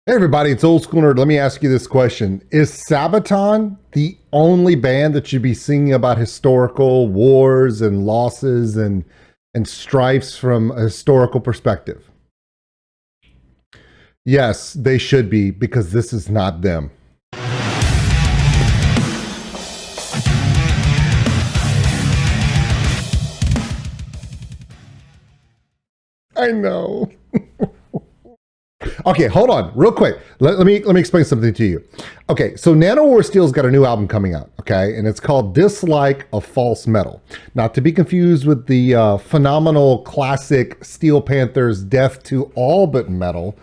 Hey everybody, it's Old School Nerd. Let me ask you this question. Is Sabaton the only band that should be singing about historical wars and losses and strifes from a historical perspective? Yes, they should be, because this is not them. I know. Okay, hold on, real quick. Let me explain something to you. Okay, so Nanowar Steel's got a new album coming out. Okay, and it's called "Dislike of False Metal," not to be confused with the phenomenal classic Steel Panther's "Death to All But Metal."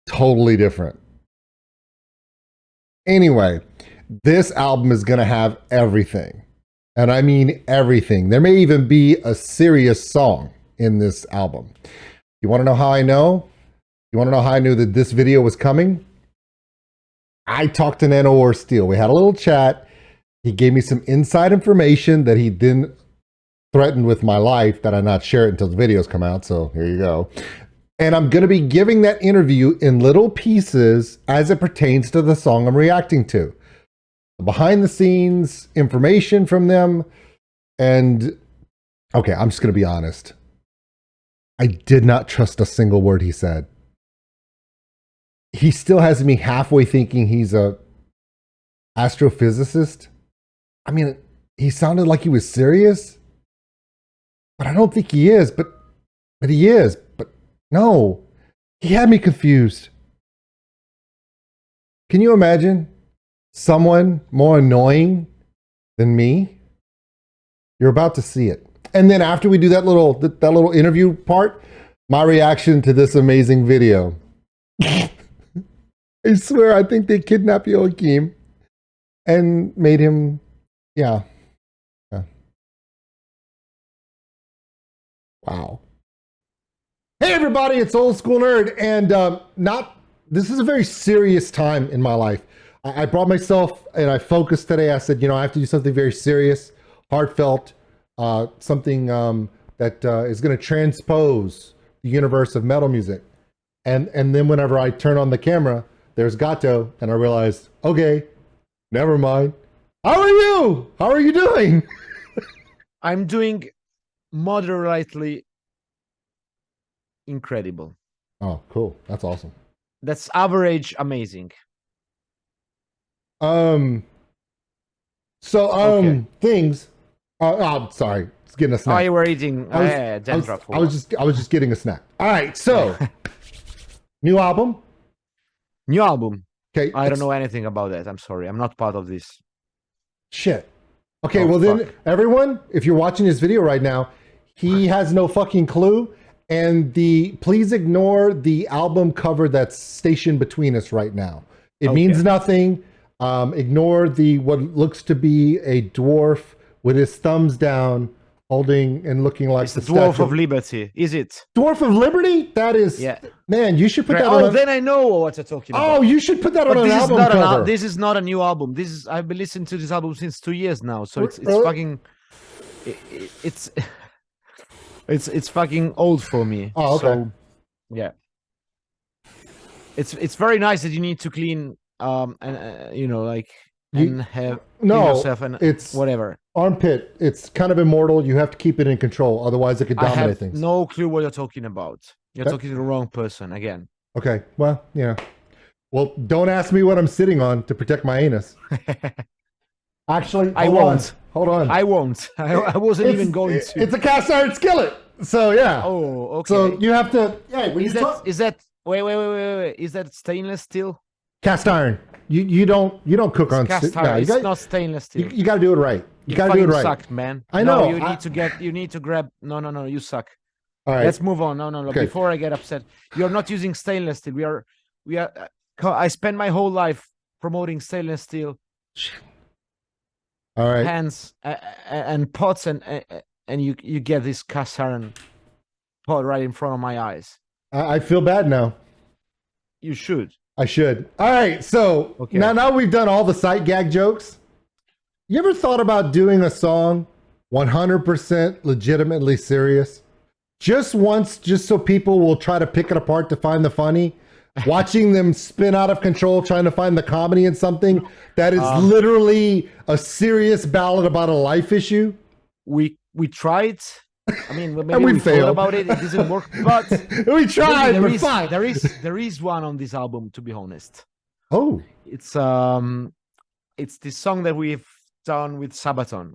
Totally different. Anyway, this album is gonna have everything, and I mean everything. There may even be a serious song in this album. You want to know how I know? You want to know how I knew that this video was coming? I talked to Nanowar Steel. We had a little chat. He gave me some inside information that he then threatened with my life that I not share it until the videos come out. So here you go. And I'm going to be giving that interview in little pieces as it pertains to the song I'm reacting to. Behind the scenes information from them. And okay, I'm just going to be honest. I did not trust a single word he said. He still has me halfway thinking he's a astrophysicist. I mean, he sounded like he was serious, but I don't think he is. But he is. But no, he had me confused. Can you imagine someone more annoying than me? You're about to see it. And then after we do that little interview part, my reaction to this amazing video. I swear, I think they kidnapped Joakim and made him, yeah. Wow. Hey everybody, it's Old School Nerd, and this is a very serious time in my life. I brought myself and I focused today. I said, I have to do something very serious, heartfelt, something that is going to transpose the universe of metal music. And then whenever I turn on the camera, there's GATTO, and I realized, okay, never mind. How are you? How are you doing? I'm doing moderately incredible. Oh, cool. That's awesome. That's average amazing. Okay. Things. Oh, sorry. It's getting a snack. Oh, you were eating I was just getting a snack. All right, so new album. New album. Okay. I don't know anything about that. I'm sorry. I'm not part of this. Shit. Okay, well then, everyone, if you're watching this video right now, he has no fucking clue. And please ignore the album cover that's stationed between us right now. It means nothing. Ignore what looks to be a dwarf with his thumbs down, holding and looking like it's the Dwarf of Liberty, is it? Dwarf of Liberty? That is, yeah. Man, you should put that on. Oh, then I know what you're talking about. Oh, you should put that on an album cover. This is not a new album. I've been listening to this album since 2 years now, so it's fucking, it's fucking old for me. Oh, okay. So, yeah. It's very nice that you need to clean and have yourself and it's whatever. Armpit, it's kind of immortal. You have to keep it in control, otherwise it could dominate things. I have no clue what you're talking about. You're talking to the wrong person again. Okay, well, well, don't ask me what I'm sitting on to protect my anus. Actually, I won't. Hold on. I won't. I wasn't even going to. It's a cast iron skillet. So yeah. Oh, okay. So you have to. Yeah. Is that? Wait. Is that stainless steel? Cast iron. You don't cook on cast iron. It's not stainless steel. You got to do it right. You got to do it right. Suck, man. I know. You need to grab. No. You suck. All right. Let's move on. No. Okay. Before I get upset, you're not using stainless steel. We are. I spend my whole life promoting stainless steel. All right. Pans and pots and you get this cast iron pot right in front of my eyes. I feel bad now. You should. I should. All right. So now we've done all the sight gag jokes. You ever thought about doing a song 100% legitimately serious? Just once, just so people will try to pick it apart to find the funny, watching them spin out of control, trying to find the comedy in something that is literally a serious ballad about a life issue? We tried. I mean, maybe And we thought failed. about it. It didn't work, but We tried, there but is, fine. there is one on this album, to be honest. Oh, It's this song that we've done with Sabaton.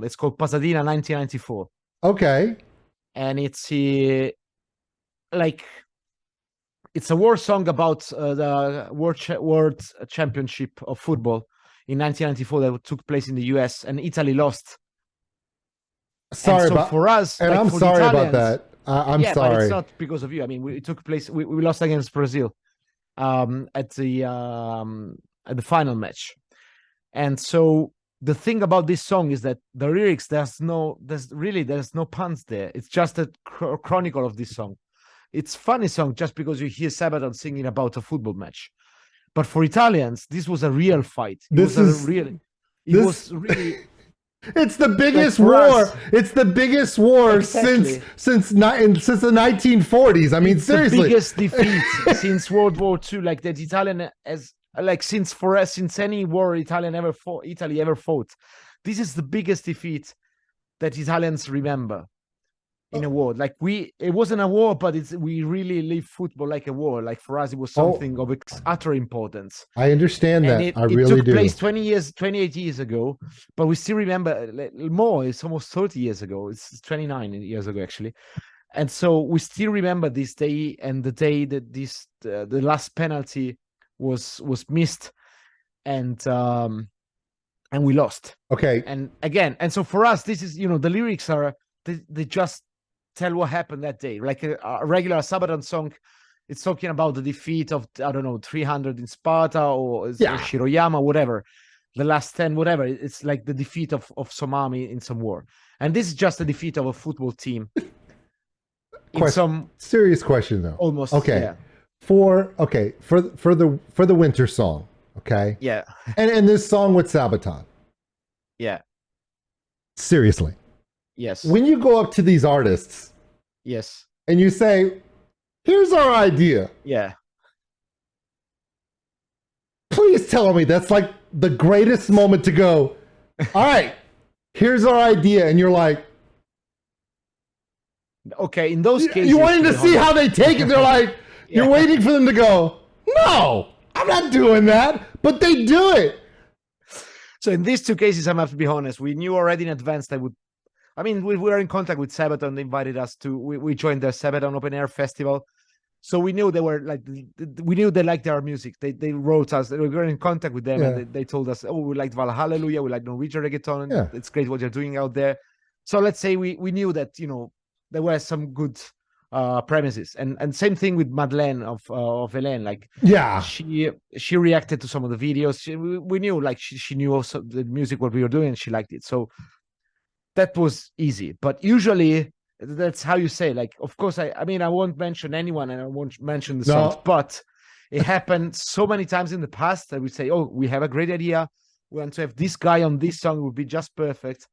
It's called Pasadena 1994, okay. and it's like it's a war song about the world championship of football in 1994 that took place in the US, and Italy lost. Sorry and so about for us, and like, I'm for sorry the about Italians, that. I'm yeah, sorry. but it's not because of you. I mean, it took place. We lost against Brazil at the final match, and so the thing about this song is that the lyrics there's no puns there. It's just a chronicle of this song. It's funny song just because you hear Sabaton singing about a football match, but for Italians, this was a real fight. was really. It's the biggest for war. us. It's the biggest war Exactly. since the 1940s. I mean, It's seriously. the biggest defeat since World War II. Like that, Italian as like since any war Italy ever fought. This is the biggest defeat that Italians remember in a war. Like it wasn't a war, but we really live football like a war. Like for us, it was something of utter importance. I understand that. And I really took do. place 28 years ago, but we still remember more. It's almost 30 years ago. It's 29 years ago, actually. And so we still remember this day and the day that the last penalty was missed, and we lost. Okay. And again, and so for us, this is, the lyrics are they just tell what happened that day. Like a regular Sabaton song, it's talking about the defeat of, I don't know, 300 in Sparta or Shiroyama, whatever, the last 10, whatever. It's like the defeat of some army in some war. And this is just a defeat of a football team. Serious question though. Almost. Okay. Yeah. For the winter song. Okay. Yeah. And this song with Sabaton. Yeah. Seriously. Yes. When you go up to these artists. Yes. And you say, here's our idea. Yeah. Please tell me that's like the greatest moment to go, all right, here's our idea. And you're like, okay, in those cases. You're waiting to see how they take it. They're like, you're waiting for them to go, no, I'm not doing that. But they do it. So in these two cases, I have to be honest, we knew already in advance that we were in contact with Sabaton. They invited us we joined their Sabaton Open Air Festival. So we knew they were like, we knew they liked our music. They wrote us, we were in contact with them, and they told us, we liked Valhalla, we like Norwegian reggaeton. Yeah. It's great what you're doing out there. So let's say we knew that, there were some good premises, and same thing with Madeleine of Hélène. Like, she reacted to some of the videos. We knew, like, she knew also the music, what we were doing, and she liked it. So that was easy. But usually that's how you say, like, of course, I mean, I won't mention anyone and I won't mention the songs, but it happened so many times in the past that we say, oh, we have a great idea. We want to have this guy on this song, it would be just perfect.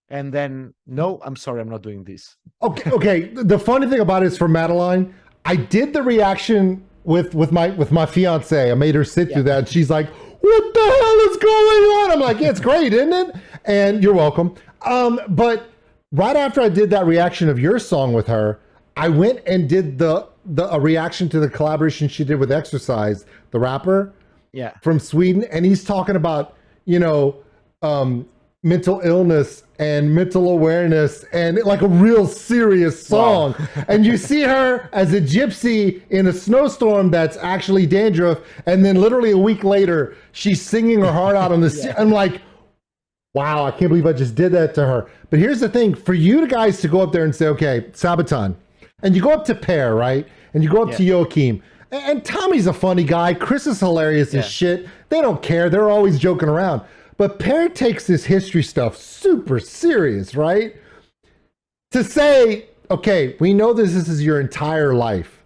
And then, no, I'm sorry, I'm not doing this. Okay. The funny thing about it is, for Madeline, I did the reaction with my fiance. I made her sit through that. And she's like, what the hell is going on? I'm like, yeah, it's great, isn't it? And you're welcome. But right after I did that reaction of your song with her, I went and did a reaction to the collaboration she did with Exercise, the rapper from Sweden. And he's talking about, mental illness and mental awareness, and like a real serious song. Wow. And you see her as a gypsy in a snowstorm that's actually dandruff, and then literally a week later she's singing her heart out on the I'm like, wow, I can't believe I just did that to her. But here's the thing, for you guys to go up there and say, okay, Sabaton, and you go up to Per, right, and you go up to Joakim, and Tommy's a funny guy, Chris is hilarious as shit, they don't care, they're always joking around. But Per takes this history stuff super serious, right? To say, okay, we know this is your entire life.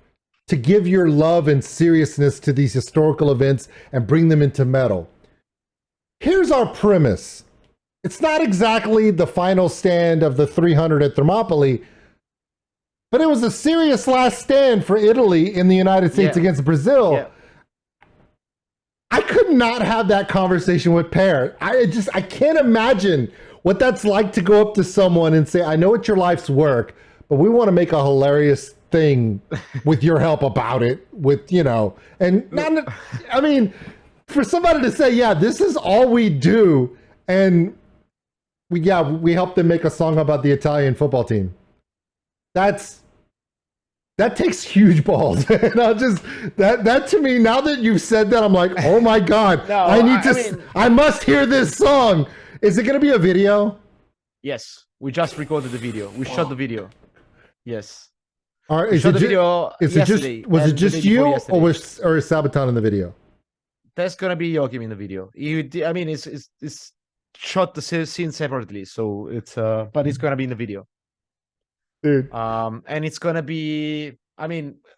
To give your love and seriousness to these historical events and bring them into metal. Here's our premise. It's not exactly the final stand of the 300 at Thermopylae, But it was a serious last stand for Italy in the United States against Brazil. Yeah. I could not have that conversation with Per. I can't imagine what that's like to go up to someone and say, I know it's your life's work, but we want to make a hilarious thing with your help about it. I mean, for somebody to say, yeah, this is all we do, and we help them make a song about the Italian football team. That takes huge balls. And that to me, now that you've said that, I'm like, oh my God, I must hear this song. Is it going to be a video? Yes. We just recorded the video. We shot the video. Yes. Was it just you or is Sabaton in the video? There's going to be Joakim in the video. It's shot the scene separately. So but it's going to be in the video. Dude. And it's gonna be.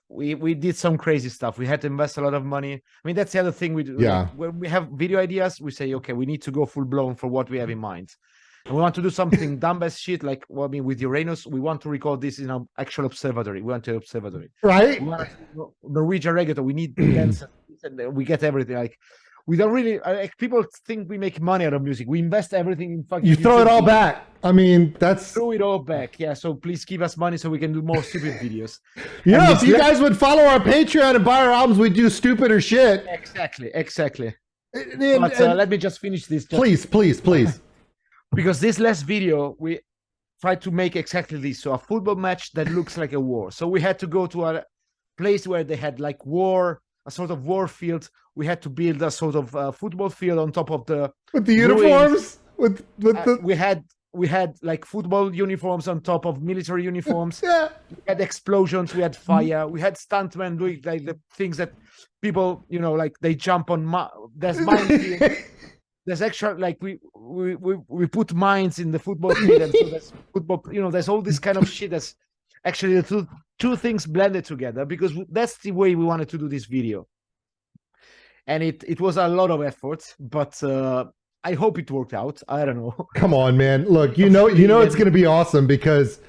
We did some crazy stuff. We had to invest a lot of money. That's the other thing we do. Yeah. When we have video ideas, we say, okay, we need to go full blown for what we have in mind, and we want to do something dumb as shit. Like, with Uranus, we want to record this in an actual observatory. We want to observatory, right? We want to Norwegian reggaeton. We need dance, and we get everything. Like, we don't really. People think we make money out of music. We invest everything in fucking. You throw it all back. That's throw it all back. Yeah. So please give us money so we can do more stupid videos. If you guys would follow our Patreon and buy our albums, we'd do stupider shit. Exactly. But let me just finish this. Please. Because this last video, we tried to make exactly this. So a football match that looks like a war. So we had to go to a place where they had like a sort of war field. We had to build a sort of football field on top of with the uniforms. We had like football uniforms on top of military uniforms. Yeah. We had explosions. We had fire. We had stuntmen doing like the things that people, like they jump on. There's minefield. There's extra, like we put mines in the football field, and so there's football. There's all this kind of shit. That's actually the two things blended together, because that's the way we wanted to do this video. And it was a lot of effort, but I hope it worked out. I don't know. Come on, man. Look, you know it's going to be awesome, because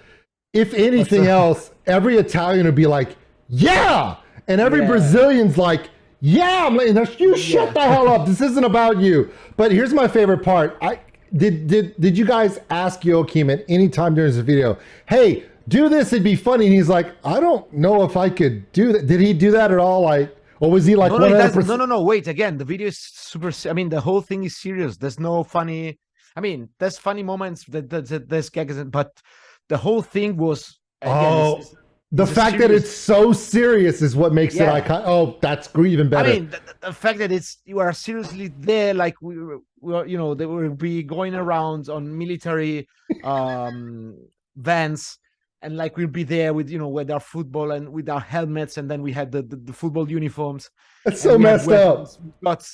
if anything else, every Italian would be like, yeah! And every Brazilian's like, yeah! You shut the hell up. This isn't about you. But here's my favorite part. Did you guys ask Joakim at any time during this video, hey, do this, it'd be funny? And he's like, I don't know if I could do that. Did he do that at all? Or was he like, no, wait, again, the video is super, the whole thing is serious. There's no funny, there's funny moments, there's gags, but the whole thing was, again, the fact that it's so serious is what makes it iconic. Oh, that's even better. The fact that you are seriously there, like we they will be going around on military vans, and like we'll be there with with our football and with our helmets, and then we had the football uniforms. That's so messed up. But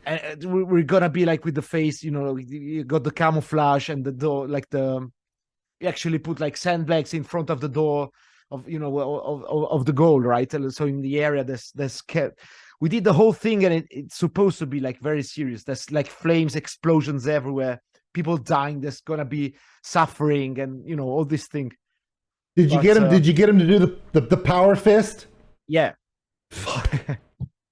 and we're gonna be like with the face, you got the camouflage and the door, like we actually put like sandbags in front of the door of of the goal, right? So in the area there's we did the whole thing, and it's supposed to be like very serious. There's like flames, explosions everywhere, people dying. There's gonna be suffering, and all this thing. Did you get him to do the power fist? Yeah.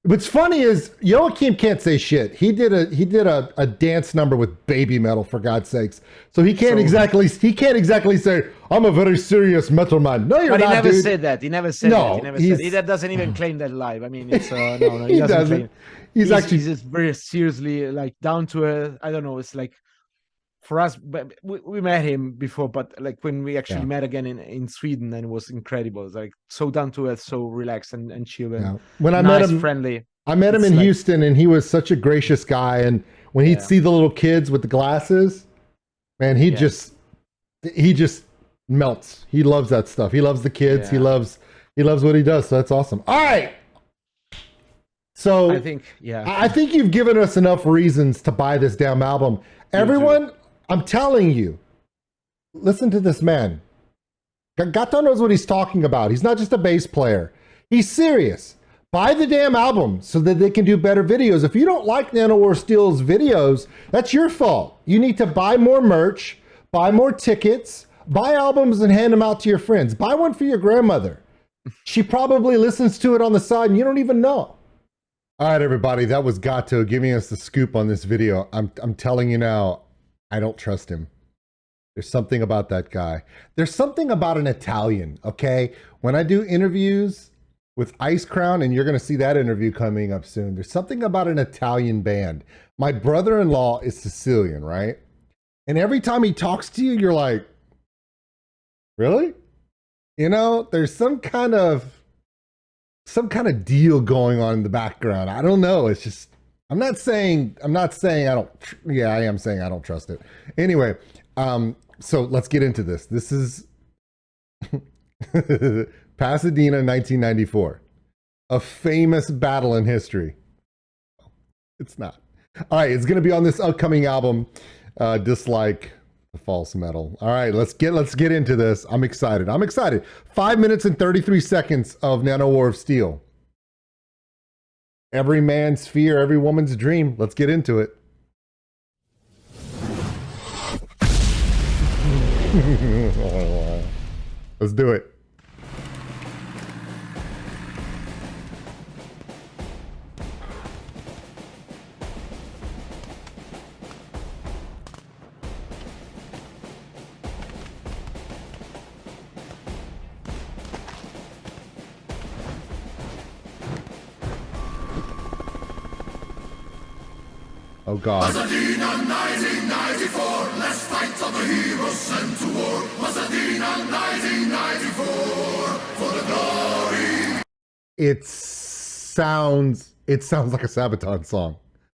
What's funny is Joakim can't say shit. He did a dance number with baby metal, for God's sakes. So he can't exactly say, I'm a very serious metal man. No, you're not. But he never dude. said that. He never said that. He doesn't even claim that live. It's no, he doesn't claim. He's just very seriously like down to earth. I don't know. It's like, for us, but we met him before, but like when we actually met again in Sweden, and it was incredible. It's like so down to earth, so relaxed and chill, and when I met him, friendly. I met him in Houston, and he was such a gracious guy. And when he'd see the little kids with the glasses, man, he just melts. He loves that stuff. He loves the kids. He loves what he does. So that's awesome. All right. So I think you've given us enough reasons to buy this damn album. Everyone, I'm telling you, listen to this man. GATTO knows what he's talking about. He's not just a bass player. He's serious. Buy the damn album so that they can do better videos. If you don't like Nanowar Steel's videos, that's your fault. You need to buy more merch, buy more tickets, buy albums and hand them out to your friends. Buy one for your grandmother. She probably listens to it on the side and you don't even know. All right, everybody, that was GATTO giving us the scoop on this video. I'm telling you now, I don't trust him. There's something about that guy. There's something about an Italian, okay? When I do interviews with Ice Crown, and you're going to see that interview coming up soon, there's something about an Italian band. My brother-in-law is Sicilian, right? And every time he talks to you, you're like, really? You know, there's some kind of deal going on in the background. I don't know. It's just, I'm not saying I don't, yeah, I am saying I don't trust it. Anyway, so let's get into this. This is Pasadena, 1994. A famous battle in history. It's not. All right, it's going to be on this upcoming album, Dislike the False Metal. All right, let's get into this. I'm excited. 5 minutes and 33 seconds of Nanowar of Steel. Every man's fear, every woman's dream. Let's get into it. Let's do it. Oh God. Pasadena 1994, let's fight for the heroes sent to war. Pasadena 1994, for the glory. It sounds like a Sabaton song.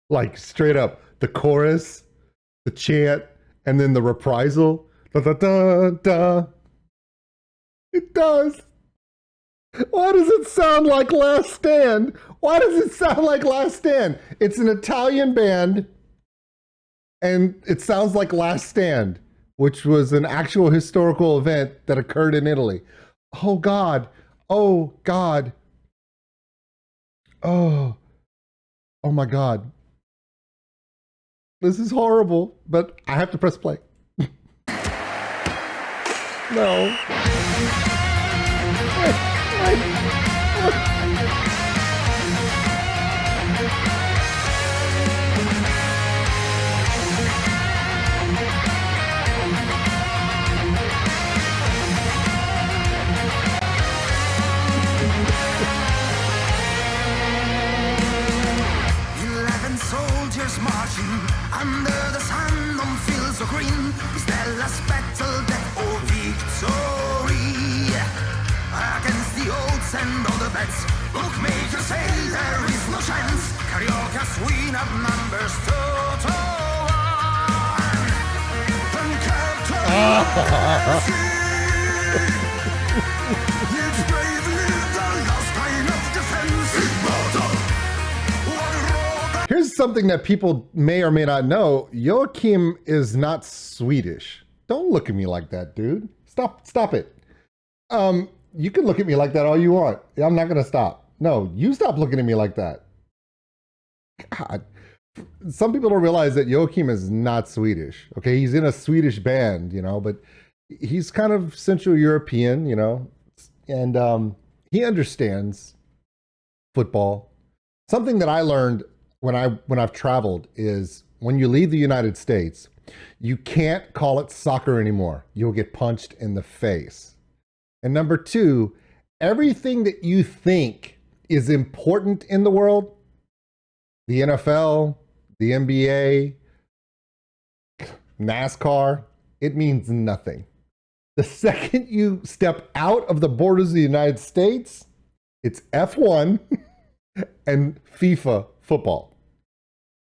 Like straight up. The chorus, the chant, and then the reprisal. Da da da da. It does. Why does it sound like Last Stand? Why does it sound like Last Stand? It's an Italian band, and it sounds like Last Stand, which was an actual historical event that occurred in Italy. Oh, God. Oh, God. Oh. Oh, my God. This is horrible, but I have to press play. No. Marching under the sun on fields of green. Is their last battle, death or victory? Against the odds and all the bets, bookmakers say there is no chance. Cariocas win at numbers 2-1. And captain it's bravely the last line of defense. Immortal. Here's something that people may or may not know. Joakim is not Swedish. Don't look at me like that, dude. Stop it. You can look at me like that all you want. I'm not gonna stop. No, you stop looking at me like that. God. Some people don't realize that Joakim is not Swedish. Okay, he's in a Swedish band, you know, but he's kind of Central European, you know, and he understands football. Something that I learned when I've traveled is when you leave the United States, you can't call it soccer anymore. You'll get punched in the face. And number two, everything that you think is important in the world, the NFL, the NBA, NASCAR, it means nothing. The second you step out of the borders of the United States, it's F1 and FIFA football.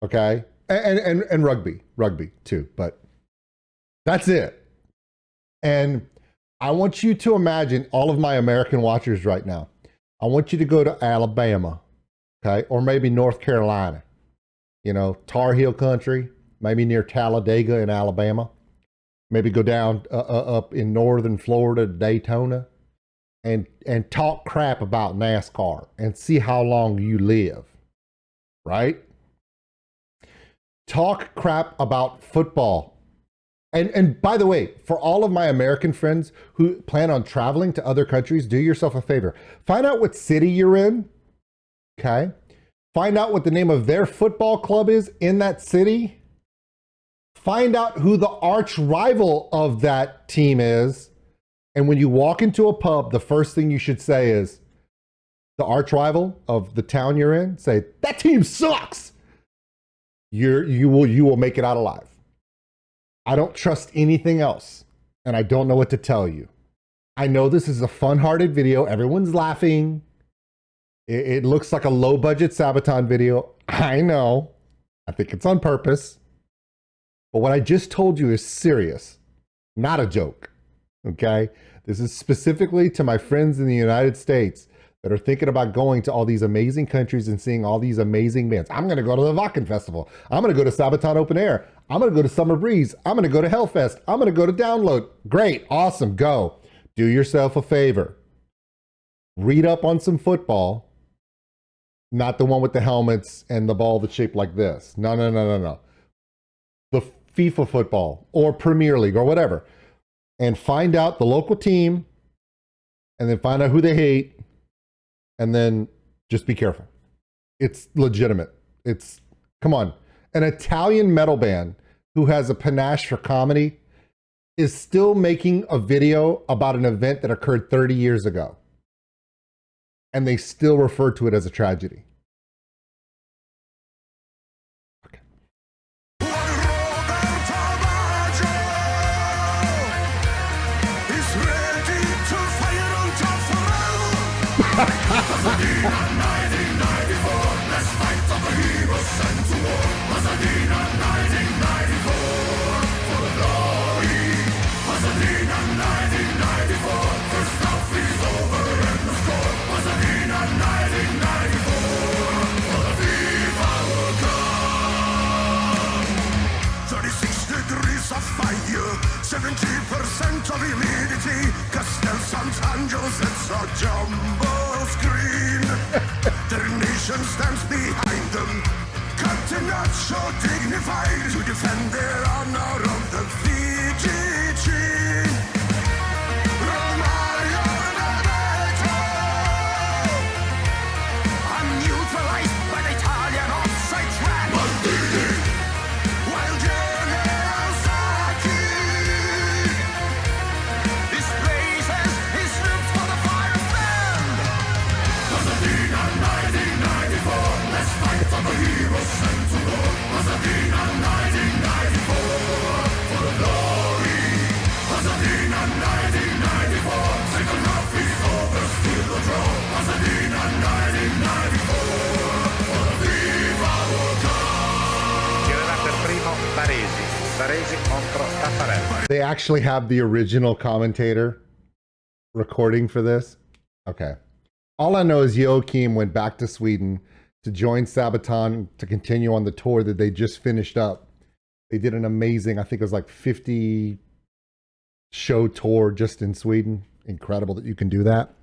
Okay? And rugby too, but that's it. And I want you to imagine all of my American watchers right now. I want you to go to Alabama, okay? Or maybe North Carolina, you know, Tar Heel country, maybe near Talladega in Alabama. Maybe go down up in northern Florida to Daytona and talk crap about NASCAR and see how long you live, right? Talk crap about football And by the way, for all of my American friends who plan on traveling to other countries, do yourself a favor. Find out what city you're in, okay? Find out what the name of their football club is in that city. Find out who the arch rival of that team is. And when you walk into a pub, the first thing you should say is, the arch rival of the town you're in, say, that team sucks. You will make it out alive. I don't trust anything else, and I don't know what to tell you. I know this is a fun-hearted video. Everyone's laughing. It looks like a low-budget Sabaton video. I know. I think it's on purpose. But what I just told you is serious, not a joke, okay? This is specifically to my friends in the United States that are thinking about going to all these amazing countries and seeing all these amazing bands. I'm going to go to the Wacken Festival. I'm going to go to Sabaton Open Air. I'm going to go to Summer Breeze. I'm going to go to Hellfest. I'm going to go to Download. Great. Awesome. Go. Do yourself a favor. Read up on some football. Not the one with the helmets and the ball that's shaped like this. No. The FIFA football or Premier League or whatever. And find out the local team and then find out who they hate. And then just be careful. It's legitimate. Come on. An Italian metal band who has a panache for comedy is still making a video about an event that occurred 30 years ago. And they still refer to it as a tragedy. Okay. Pasadena 1994, let's fight for the heroes sent to war. Pasadena 1994, for the glory. Pasadena 1994, first half is over and the score. Pasadena 1994, for the FIFA World Cup. 36 degrees of fire, 70% of humidity. Castel Sant'Angelo sets a jumbo screen. Their nation stands behind them, catenaccio dignified to defend their honor of the VGG. Romario Benedetto, unneutralized by the Italian offside trap. Maldini, while General Sacchi displaces his troops for the fire stand. Pasadena 1994, let's fight for the heroes sent to war. Pasadena 1994, for the glory. Pasadena 1994, second half is over, still a draw. Pasadena 1994, for the FIFA World Cup. Tirerà per primo Baresi contro Taffarelli. They actually have the original commentator recording for this. Okay. All I know is Joakim went back to Sweden to join Sabaton to continue on the tour that they just finished up. They did an amazing, I think it was like 50 show tour just in Sweden. Incredible that you can do that.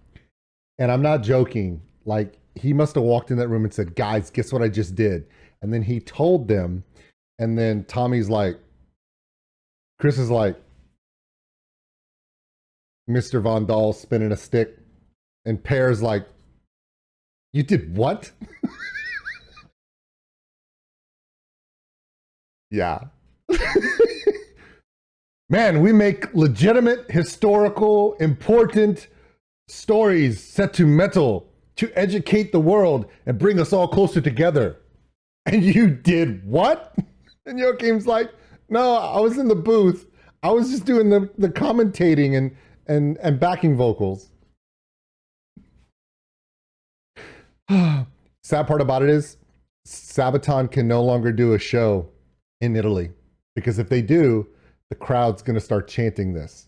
And I'm not joking. Like, he must have walked in that room and said, guys, guess what I just did? And then he told them. And then Tommy's like, Chris is like, Mr. Von Dahl spinning a stick. And Pear's like, you did what? Yeah. Man, we make legitimate, historical, important stories set to metal to educate the world and bring us all closer together. And you did what? And Joachim's like, no, I was in the booth. I was just doing the commentating and backing vocals. Sad part about it is Sabaton can no longer do a show in Italy, because if they do, the crowd's going to start chanting this.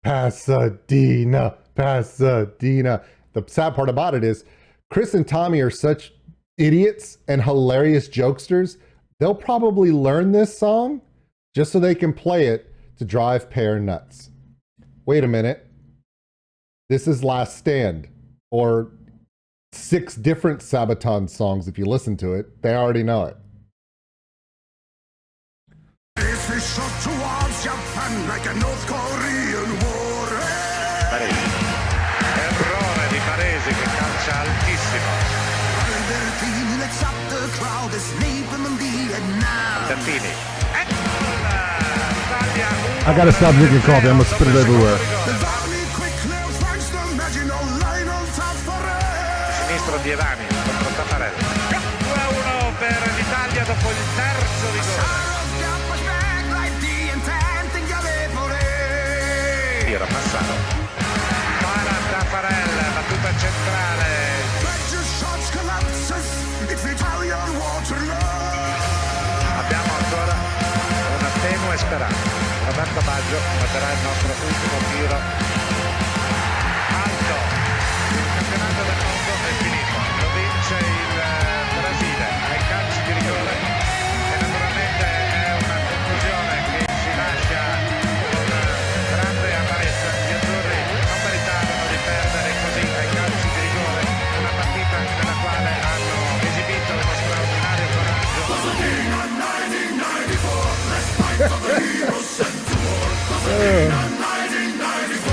Pasadena, Pasadena. The sad part about it is Chris and Tommy are such idiots and hilarious jokesters. They'll probably learn this song just so they can play it to drive Pear nuts. Wait a minute. This is Last Stand, or 6 different Sabaton songs. If you listen to it, they already know it. This is shot to run like a North Korean war. Paresi. Errore di Paresi che calcia altissimo. Albertini, let's up the crowd, there's Napalm in the end now. Albertini. Eccola! Italia 1. I gotta stop drinking coffee. I'm gonna spit it everywhere. The Valley quickly finds the marginal line on top for it. Sinistro Dievani contro Tapparelli. 2-1 per l'Italia dopo il terzo rigore. Tiro Massaro. Para Tapparelli, battuta centrale. Abbiamo ancora una tenue speranza. Roberto Baggio batterà il nostro ultimo tiro. Alto. Il campionato del mondo è finito. Lo vince il Brasile ai calci di rigore. E naturalmente è una conclusione che si lascia con grande amarezza. Gli azzurri non meritavano di perdere così ai calci di rigore una partita nella quale hanno esibito uno straordinario coraggio. Pasadena 1994, let's fight for the heroes sent to war. Pasadena 1994,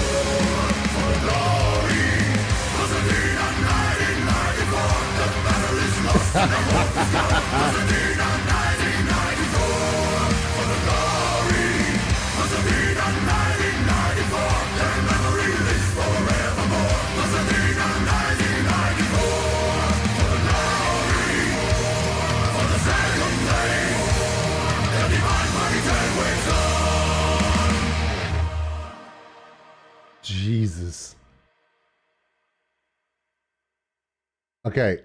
for glory. Pasadena 1994, the battle is lost and the war is won. Pasadena 1994, for the glory. Pasadena 1994, their memory lives forevermore. Pasadena 1994, for the glory. For the second day, the divine mighty tale waits on. Jesus. Okay.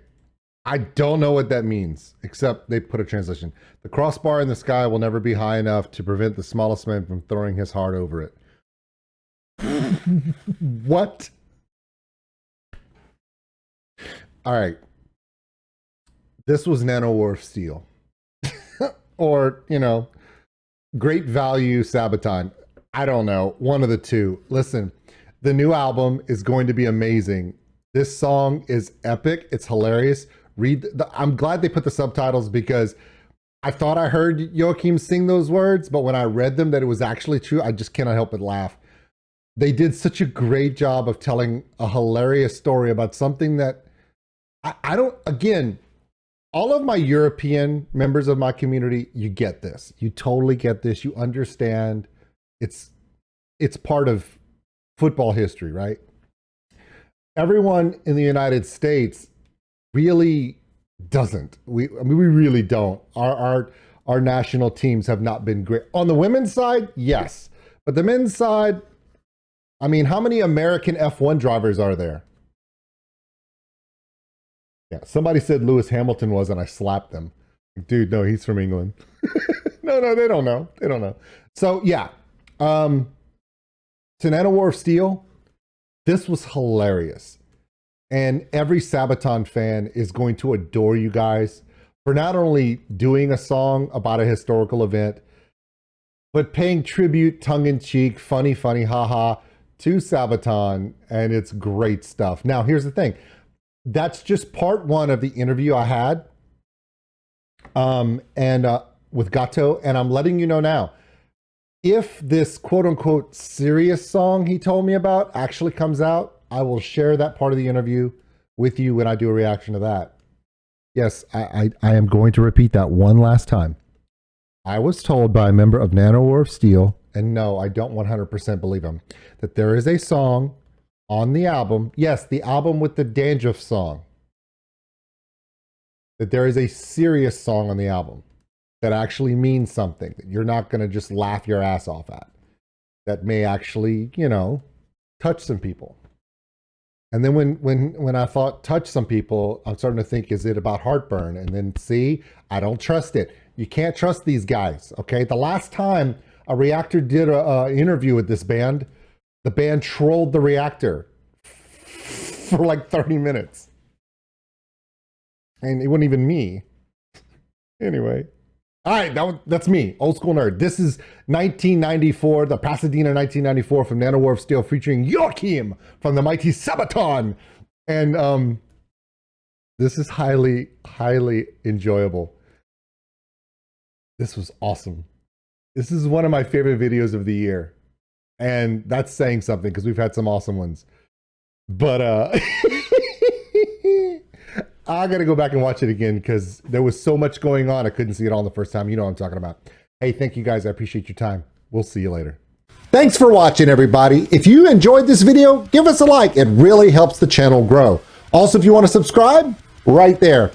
I don't know what that means, except they put a translation. The crossbar in the sky will never be high enough to prevent the smallest man from throwing his heart over it. What? All right. This was Nanowar steel. Or, you know, great value Sabaton. I don't know. One of the two. Listen, the new album is going to be amazing. This song is epic. It's hilarious. I'm glad they put the subtitles because I thought I heard Joakim sing those words, but when I read them that it was actually true, I just cannot help but laugh. They did such a great job of telling a hilarious story about something that I don't, again, all of my European members of my community, you get this. You totally get this. You understand. It's part of football history, right? Everyone in the United States really doesn't. We really don't. Our national teams have not been great. On the women's side, yes. But the men's side, I mean, how many American F1 drivers are there? Yeah, somebody said Lewis Hamilton was, and I slapped them. Dude, no, he's from England. No, they don't know. They don't know. So, yeah. To Nanowar of Steel, this was hilarious. And every Sabaton fan is going to adore you guys for not only doing a song about a historical event, but paying tribute, tongue-in-cheek, funny, haha, to Sabaton, and it's great stuff. Now, here's the thing. That's just part one of the interview I had with GATTO, and I'm letting you know now, if this quote-unquote serious song he told me about actually comes out, I will share that part of the interview with you when I do a reaction to that. Yes, I am going to repeat that one last time. I was told by a member of Nanowar of Steel, and no, I don't 100% believe him, that there is a song on the album, yes, the album with the Dandruff song, that there is a serious song on the album that actually means something, that you're not going to just laugh your ass off at, that may actually, you know, touch some people. And then when I thought touch some people, I'm starting to think, is it about heartburn? And then see, I don't trust it. You can't trust these guys, okay? The last time a Reactor did an interview with this band, the band trolled the Reactor for like 30 minutes. And it wasn't even me. Anyway. All right, that's me, Old School Nerd. This is 1994, the Pasadena 1994 from Nanowar of Steel featuring Joakim from the mighty Sabaton. And this is highly, highly enjoyable. This was awesome. This is one of my favorite videos of the year. And that's saying something because we've had some awesome ones. But I got to go back and watch it again because there was so much going on. I couldn't see it all the first time. You know what I'm talking about. Hey, thank you guys. I appreciate your time. We'll see you later. Thanks for watching, everybody. If you enjoyed this video, give us a like. It really helps the channel grow. Also, if you want to subscribe, right there.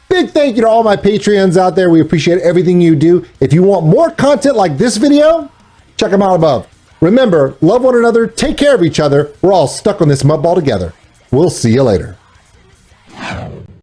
Big thank you to all my Patreons out there. We appreciate everything you do. If you want more content like this video, check them out above. Remember, love one another, take care of each other. We're all stuck on this mud ball together. We'll see you later.